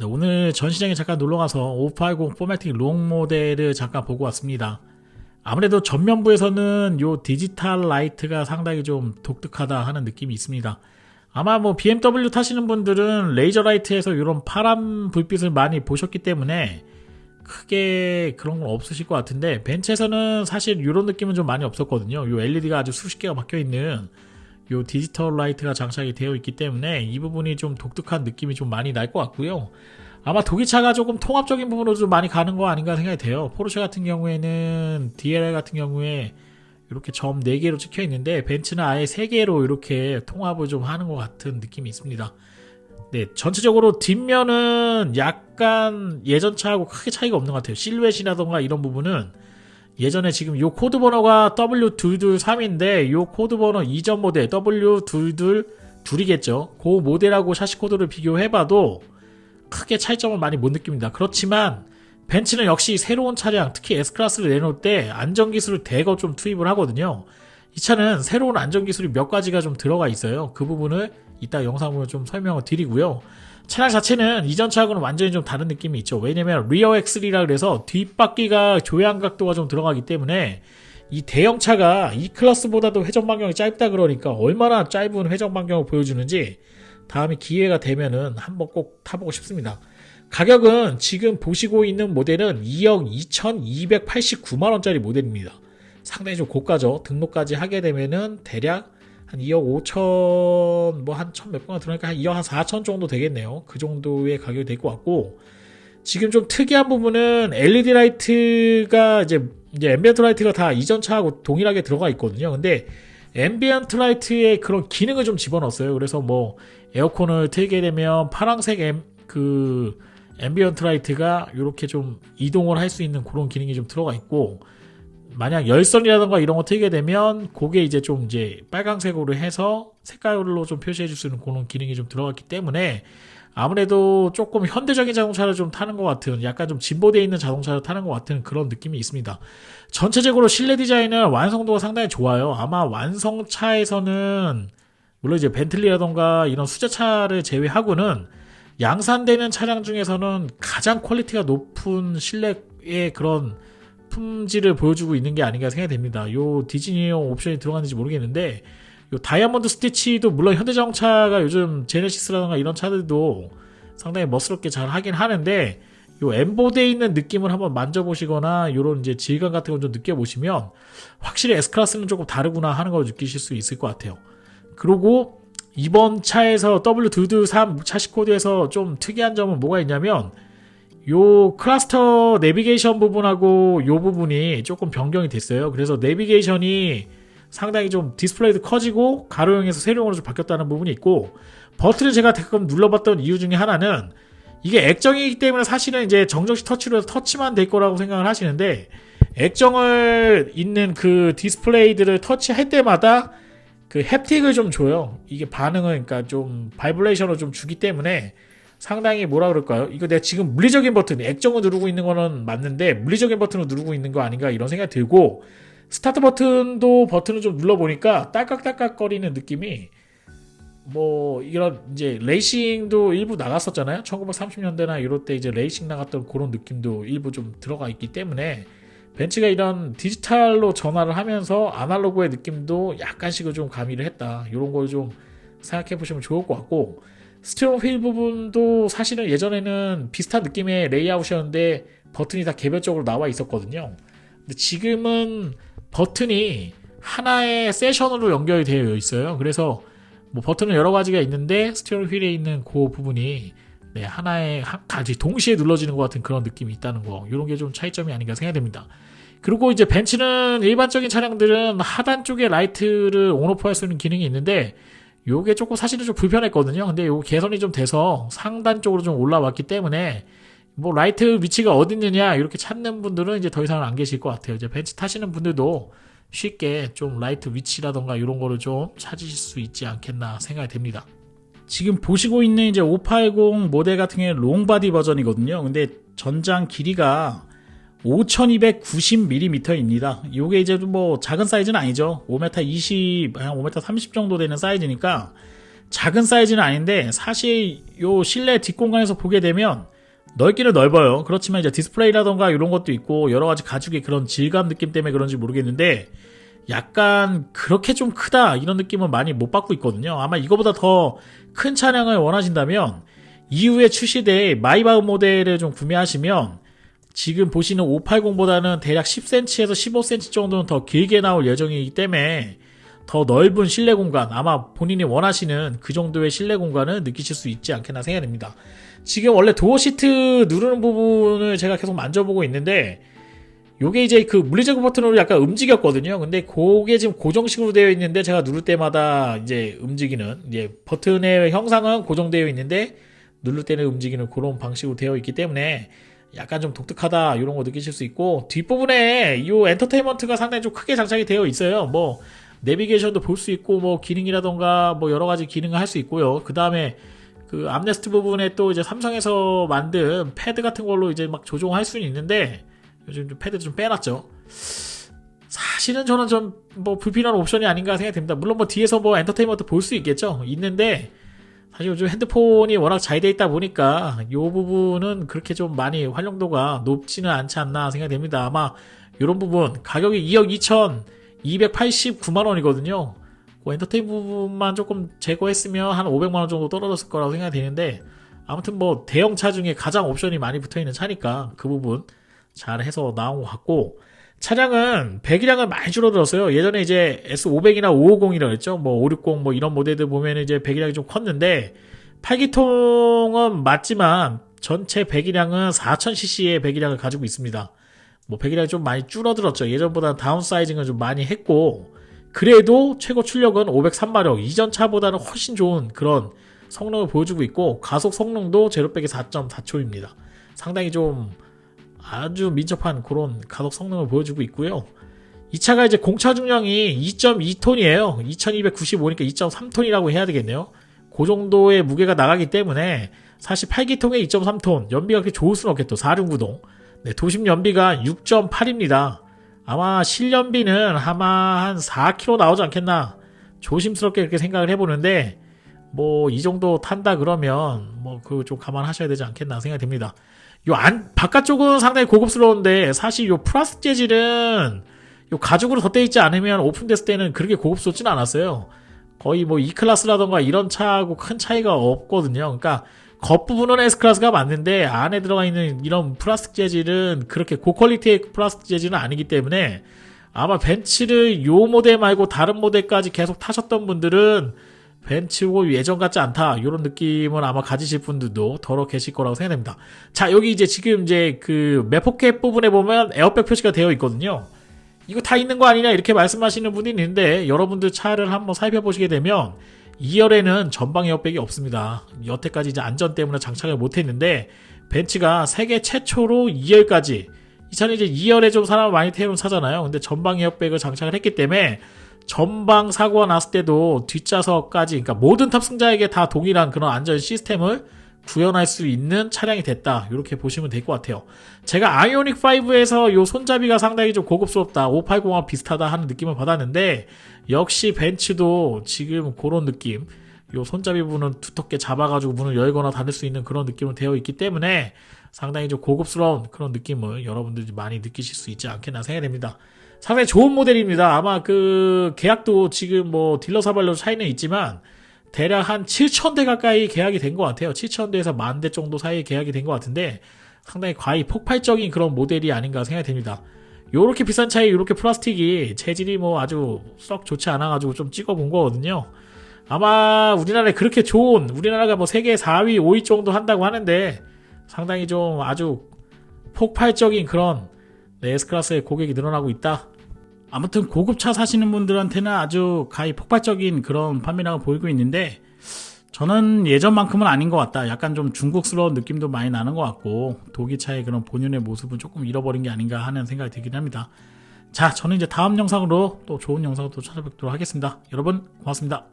네, 오늘 전시장에 잠깐 놀러가서 580 포매틱 롱 모델을 잠깐 보고 왔습니다. 아무래도 전면부에서는 요 디지털 라이트가 상당히 좀 독특하다 하는 느낌이 있습니다. 아마 뭐 BMW 타시는 분들은 레이저 라이트에서 이런 파란 불빛을 많이 보셨기 때문에 크게 그런 건 없으실 것 같은데, 벤츠에서는 사실 이런 느낌은 좀 많이 없었거든요. 요 LED가 아주 수십 개가 박혀 있는 요 디지털 라이트가 장착이 되어 있기 때문에 이 부분이 좀 독특한 느낌이 좀 많이 날 것 같고요. 아마 독일차가 조금 통합적인 부분으로 좀 많이 가는 거 아닌가 생각이 돼요. 포르쉐 같은 경우에는 DLR 같은 경우에 이렇게 점 4개로 찍혀 있는데, 벤츠는 아예 3개로 이렇게 통합을 좀 하는 것 같은 느낌이 있습니다. 네, 전체적으로 뒷면은 약간 예전 차하고 크게 차이가 없는 것 같아요. 실루엣이라던가 이런 부분은 예전에 지금 요 코드 번호가 W223인데 요 코드 번호 이전 모델 W222이겠죠. 그 모델하고 샤시 코드를 비교해봐도 크게 차이점을 많이 못 느낍니다. 그렇지만 벤츠는 역시 새로운 차량, 특히 S클래스를 내놓을 때 안전기술을 대거 좀 투입을 하거든요. 이 차는 새로운 안전기술이 몇 가지가 좀 들어가 있어요. 그 부분을 이따 영상으로 좀 설명을 드리고요. 차량 자체는 이전 차하고는 완전히 좀 다른 느낌이 있죠. 왜냐면 리어 엑셀이라 그래서 뒷바퀴가 조향 각도가 좀 들어가기 때문에 이 대형차가 E클래스보다도 회전 반경이 짧다 그러니까 얼마나 짧은 회전 반경을 보여주는지 다음에 기회가 되면은 한번 꼭 타보고 싶습니다. 가격은 지금 보시고 있는 모델은 2억 2289만원짜리 모델입니다. 상당히 좀 고가죠. 등록까지 하게 되면은 대략 한 2억 5천, 뭐 한 1000 몇 번가 들어가니까 한 2억 한 4천 정도 되겠네요. 그 정도의 가격이 될 것 같고, 지금 좀 특이한 부분은 LED 라이트가 이제 앰비언트 라이트가 다 이전 차하고 동일하게 들어가 있거든요. 근데 앰비언트 라이트에 그런 기능을 좀 집어넣었어요. 그래서 뭐 에어컨을 틀게 되면 파란색 앰비언트 라이트가 이렇게 좀 이동을 할 수 있는 그런 기능이 좀 들어가 있고, 만약 열선이라던가 이런 거 틀게 되면 그게 이제 좀 이제 빨강색으로 해서 색깔로 좀 표시해 줄 수 있는 그런 기능이 좀 들어갔기 때문에 아무래도 조금 현대적인 자동차를 좀 타는 것 같은, 약간 좀 진보되어 있는 자동차를 타는 것 같은 그런 느낌이 있습니다. 전체적으로 실내 디자인은 완성도가 상당히 좋아요. 아마 완성차에서는 물론 이제 벤틀리라던가 이런 수제차를 제외하고는 양산되는 차량 중에서는 가장 퀄리티가 높은 실내의 그런 품질을 보여주고 있는 게 아닌가 생각이 됩니다. 요 디즈니용 옵션이 들어갔는지 모르겠는데, 요 다이아몬드 스티치도 물론 현대자동차가 요즘 제네시스라던가 이런 차들도 상당히 멋스럽게 잘 하긴 하는데, 요 엠보드에 있는 느낌을 한번 만져보시거나 요런 이제 질감 같은 걸 좀 느껴보시면 확실히 S클래스는 조금 다르구나 하는 걸 느끼실 수 있을 것 같아요. 그리고 이번 차에서 W223 차시 코드에서 좀 특이한 점은 뭐가 있냐면, 요 클러스터 내비게이션 부분하고 요 부분이 조금 변경이 됐어요. 그래서 내비게이션이 상당히 좀 디스플레이도 커지고 가로형에서 세로형으로 좀 바뀌었다는 부분이 있고, 버튼을 제가 가끔 눌러봤던 이유 중에 하나는 이게 액정이기 때문에 사실은 이제 정적식 터치로 해서 터치만 될 거라고 생각을 하시는데, 액정을 있는 그 디스플레이들을 터치할 때마다 그 햅틱을 좀 줘요. 이게 반응을, 그러니까 좀 바이브레이션을 좀 주기 때문에 상당히 뭐라 그럴까요? 이거 내가 지금 물리적인 버튼, 액정을 누르고 있는 거는 맞는데 물리적인 버튼을 누르고 있는 거 아닌가 이런 생각이 들고, 스타트 버튼을 좀 눌러보니까 딸깍딸깍 거리는 느낌이, 뭐 이런 이제 레이싱도 일부 나갔었잖아요. 1930년대나 이럴 때 이제 레이싱 나갔던 그런 느낌도 일부 좀 들어가 있기 때문에 벤츠가 이런 디지털로 전환을 하면서 아날로그의 느낌도 약간씩은 좀 가미를 했다, 이런 걸 좀 생각해 보시면 좋을 것 같고, 스티어링 휠 부분도 사실은 예전에는 비슷한 느낌의 레이아웃이었는데 버튼이 다 개별적으로 나와 있었거든요. 근데 지금은 버튼이 하나의 세션으로 연결이 되어 있어요. 그래서 뭐 버튼은 여러 가지가 있는데 스티어링 휠에 있는 그 부분이 하나의 한 가지 동시에 눌러지는 것 같은 그런 느낌이 있다는 거, 이런 게 좀 차이점이 아닌가 생각이 됩니다. 그리고 이제 벤츠는 일반적인 차량들은 하단 쪽에 라이트를 온오프 할 수 있는 기능이 있는데, 요게 조금 사실은 좀 불편했거든요. 근데 요 개선이 좀 돼서 상단 쪽으로 좀 올라왔기 때문에 뭐 라이트 위치가 어디 있느냐 이렇게 찾는 분들은 이제 더 이상 안 계실 것 같아요. 이제 벤츠 타시는 분들도 쉽게 좀 라이트 위치라던가 이런 거를 좀 찾으실 수 있지 않겠나 생각이 됩니다. 지금 보시고 있는 이제 580 모델 같은 경우에 롱바디 버전이거든요. 근데 전장 길이가 5290mm입니다. 요게 이제 뭐 작은 사이즈는 아니죠. 5m 20, 한 5m 30 정도 되는 사이즈니까 작은 사이즈는 아닌데 사실 요 실내 뒷공간에서 보게 되면 넓기는 넓어요. 그렇지만 이제 디스플레이라던가 이런 것도 있고 여러 가지 가죽의 그런 질감 느낌 때문에 그런지 모르겠는데 약간 그렇게 좀 크다 이런 느낌은 많이 못 받고 있거든요. 아마 이거보다 더 큰 차량을 원하신다면 이후에 출시될 마이바흐 모델을 좀 구매하시면 지금 보시는 580보다는 대략 10cm에서 15cm 정도는 더 길게 나올 예정이기 때문에 더 넓은 실내 공간, 아마 본인이 원하시는 그 정도의 실내 공간을 느끼실 수 있지 않겠나 생각됩니다. 지금 원래 도어 시트 누르는 부분을 제가 계속 만져보고 있는데 요게 이제 그 물리제거 버튼으로 약간 움직였거든요. 근데 그게 지금 고정식으로 되어 있는데 제가 누를 때마다 이제 움직이는 이제 버튼의 형상은 고정되어 있는데 누를 때는 움직이는 그런 방식으로 되어 있기 때문에 약간 좀 독특하다 이런 거 느끼실 수 있고 뒷부분에 이 엔터테인먼트가 상당히 좀 크게 장착이 되어 있어요. 뭐 내비게이션도 볼 수 있고 뭐 기능이라던가 뭐 여러 가지 기능을 할 수 있고요. 그 다음에 그 암레스트 부분에 또 이제 삼성에서 만든 패드 같은 걸로 이제 막 조종할 수는 있는데 요즘 좀 패드 좀 빼놨죠. 사실은 저는 좀 뭐 불필요한 옵션이 아닌가 생각이 듭니다. 물론 뭐 뒤에서 뭐 엔터테인먼트 볼 수 있겠죠. 있는데 사실 요즘 핸드폰이 워낙 잘 돼 있다 보니까 이 부분은 그렇게 좀 많이 활용도가 높지는 않지 않나 생각이 됩니다. 아마 이런 부분 가격이 2억 2,289만 원이거든요. 그 엔터테인 부분만 조금 제거했으면 한 500만 원 정도 떨어졌을 거라고 생각이 되는데 아무튼 뭐 대형차 중에 가장 옵션이 많이 붙어있는 차니까 그 부분 잘 해서 나온 것 같고 차량은 배기량은 많이 줄어들었어요. 예전에 이제 S500이나 550이라고 했죠. 뭐 560 뭐 이런 모델들 보면 이제 배기량이 좀 컸는데 8기통은 맞지만 전체 배기량은 4000cc의 배기량을 가지고 있습니다. 뭐 배기량이 좀 많이 줄어들었죠. 예전보다 다운사이징을 좀 많이 했고 그래도 최고 출력은 503마력 이전 차보다는 훨씬 좋은 그런 성능을 보여주고 있고 가속 성능도 제로백이 4.4초입니다. 상당히 좀 아주 민첩한 그런 가속 성능을 보여주고 있고요. 이 차가 이제 공차 중량이 2.2톤이에요. 2295니까 2.3톤이라고 해야 되겠네요. 그 정도의 무게가 나가기 때문에 사실 8기통에 2.3톤 연비가 그렇게 좋을 수는 없겠죠. 4중구동. 네, 도심 연비가 6.8입니다. 아마 실연비는 아마 한 4km 나오지 않겠나 조심스럽게 그렇게 생각을 해보는데 뭐 이 정도 탄다 그러면 뭐 그거 좀 감안하셔야 되지 않겠나 생각이 듭니다. 요 바깥쪽은 상당히 고급스러운데 사실 요 플라스틱 재질은 요 가죽으로 덧대어 있지 않으면 오픈됐을 때는 그렇게 고급스럽지는 않았어요. 거의 뭐 E클래스라던가 이런 차하고 큰 차이가 없거든요. 그러니까 겉부분은 S클래스가 맞는데 안에 들어가 있는 이런 플라스틱 재질은 그렇게 고퀄리티의 플라스틱 재질은 아니기 때문에 아마 벤츠를 요 모델 말고 다른 모델까지 계속 타셨던 분들은 벤츠고 예전 같지 않다 이런 느낌을 아마 가지실 분들도 더러 계실 거라고 생각됩니다. 자, 여기 이제 지금 이제 그 매포켓 부분에 보면 에어백 표시가 되어 있거든요. 이거 다 있는 거 아니냐 이렇게 말씀하시는 분이 있는데 여러분들 차를 한번 살펴보시게 되면 2열에는 전방 에어백이 없습니다. 여태까지 이제 안전 때문에 장착을 못했는데 벤츠가 세계 최초로 2열까지 이 차는 이제 2열에 좀 사람을 많이 태우는 차잖아요. 근데 전방 에어백을 장착을 했기 때문에 전방 사고가 났을 때도 뒷좌석까지 그러니까 모든 탑승자에게 다 동일한 그런 안전 시스템을 구현할 수 있는 차량이 됐다. 이렇게 보시면 될 것 같아요. 제가 아이오닉 5에서 요 손잡이가 상당히 좀 고급스럽다. 580하고 비슷하다 하는 느낌을 받았는데 역시 벤츠도 지금 그런 느낌 요 손잡이 부분은 두텁게 잡아가지고 문을 열거나 닫을 수 있는 그런 느낌으로 되어 있기 때문에 상당히 좀 고급스러운 그런 느낌을 여러분들이 많이 느끼실 수 있지 않겠나 생각이 됩니다. 상당히 좋은 모델입니다. 아마 그 계약도 지금 뭐 딜러사발로 차이는 있지만 대략 한 7,000대 가까이 계약이 된 것 같아요. 7,000대에서 10,000대 정도 사이에 계약이 된 것 같은데 상당히 과히 폭발적인 그런 모델이 아닌가 생각이 됩니다. 요렇게 비싼 차에 요렇게 플라스틱이 재질이 뭐 아주 썩 좋지 않아가지고 좀 찍어본 거거든요. 아마 우리나라에 그렇게 좋은 우리나라가 뭐 세계 4위, 5위 정도 한다고 하는데 상당히 좀 아주 폭발적인 그런 S클래스의 고객이 늘어나고 있다. 아무튼 고급차 사시는 분들한테는 아주 가히 폭발적인 그런 판매량을 보이고 있는데 저는 예전만큼은 아닌 것 같다. 약간 좀 중국스러운 느낌도 많이 나는 것 같고 독일차의 그런 본연의 모습은 조금 잃어버린 게 아닌가 하는 생각이 들긴 합니다. 자, 저는 이제 다음 영상으로 또 좋은 영상으로 또 찾아뵙도록 하겠습니다. 여러분 고맙습니다.